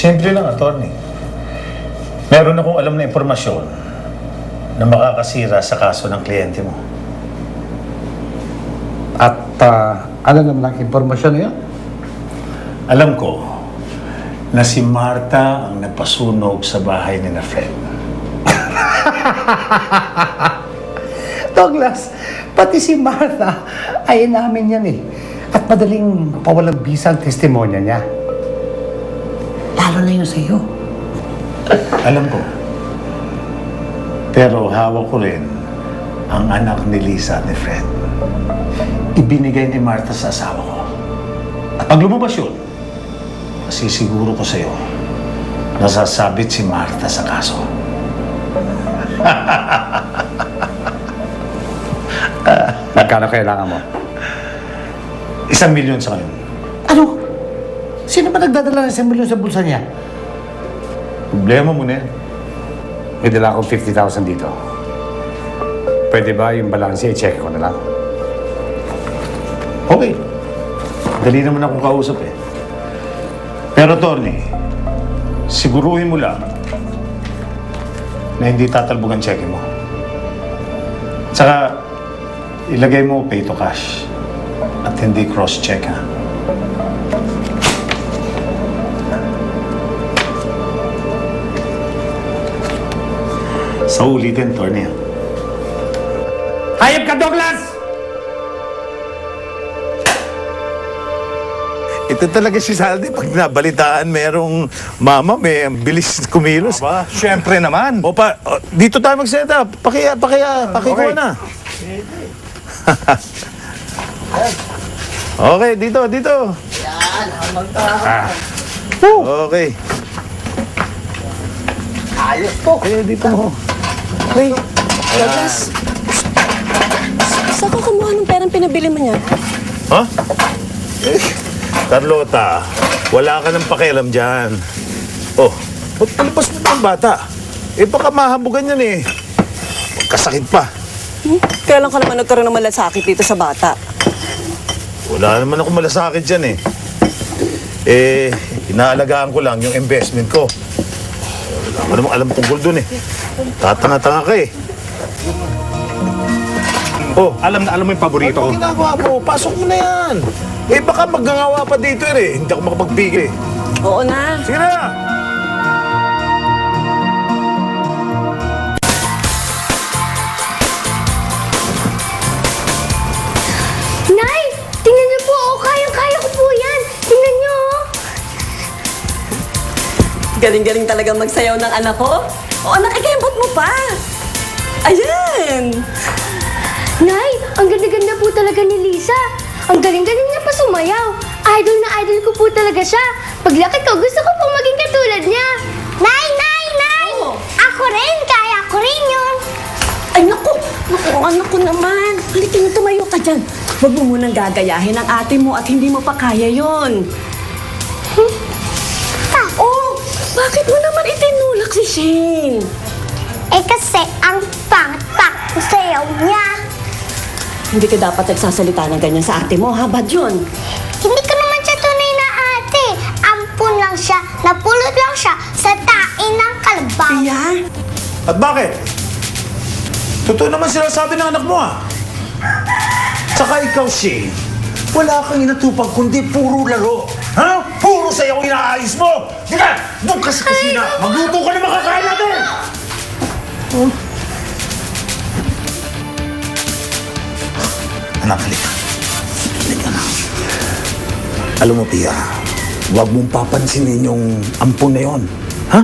Simple lang, attorney. Meron akong alam na impormasyon na makakasira sa kaso ng kliyente mo. At ano naman ang impormasyon na yun? Alam ko na si Marta ang nagpasunog sa bahay ni na Fred. Douglas, pati si Martha ay namin yan eh. At madaling pawalang bisa ang testimonya niya. Lalo na yun sa'yo. Alam ko. Pero hawak ko rin ang anak ni Lisa at ni Fred. Ibinigay ni Marta sa asawa ko. At pag lumabas yun, masisiguro ko sa'yo, nasasabit si Marta sa kaso. Magkano kailangan mo? 1 milyon sa ngayon. Ano? Sino ba nagdadala ng 1 milyon sa bulsa niya? Problema mo na yan. May dala akong 50,000 dito. Pwede ba yung balanse i-check ko na lang? Okay. Dali naman akong kausap eh. Pero, Tony, siguruhin mo lang na hindi tatalbog ang cheque mo. Tsaka, ilagay mo pay to cash at hindi cross-check, ha? Sa ulitin, Tony, ha? Hayop ka, Douglas! Ito talaga si Saldi. Pag nabalitaan, merong mama, may bilis kumilos. Aba, syempre naman. O dito tayo mag-set up. Pakikuha na. Okay, dito. Okay. Ayos po. Okay, dito mo. Wait, Douglas. Saan ka kumuha ng perang pinabili mo niya? Ha? Carlota, wala ka ng pakialam dyan. Oh, ba't palipas mo ng bata? Eh, baka mahabugan yan eh. Kasakit pa. Kailan ka naman nagkaroon ng malasakit dito sa bata? Wala naman ako malasakit dyan eh. Eh, inaalagaan ko lang yung investment ko. Wala ko namang alam tungkol dun eh. Tatanga-tanga ka eh. Oh, alam na alam mo yung paborito ko. Ano ginagawa mo? Pasok mo na yan. Eh, baka magngangawa pa dito eh. Hindi ako makapagbigay. Oo na. Sige na! Nay! Tingnan niyo po! Oh, kayang-kaya ko po yan! Tingnan niyo! Oh. Galing-galing talaga magsayaw ng anak ko. Oo, nakikembot mo pa. Ayan! Nay! Ang ganda-ganda po talaga ni Lisa! Ang galing-galing niya pa sumayaw! Idol na idol ko po talaga siya! Paglaki ko, gusto ko po maging katulad niya! Nay! Nay! Nay! Oo. Ako rin! Kaya ko rin yun! Ay, naku! Naku, anak ko naman. Halika na, tumayo ka dyan. Huwag mo munang gagayahin ang ate mo at hindi mo pa kaya yon. Oh, bakit mo naman itinulak si Shane? Eh kasi ang pangtak ko sayaw niya! Hindi ka dapat nagsasalita ng ganyan sa ate mo, ha? Bad yun. Hindi ko naman siya tunay na ate! Ampun lang siya! Napulot lang siya sa tain ng kalabaw! Iya? At bakit? Totoo naman sinasabi ng anak mo ah. Tsaka ikaw, Shane, wala kang inatupag kundi puro laro. Ha? Puro sayaw inaayos mo! Diba? Doon ka sa kusina. Magluto ka na makakain natin! Anak, halika. Halika na. Alam mo, Pia, huwag mong papansinin yung ampun na yon. Ha?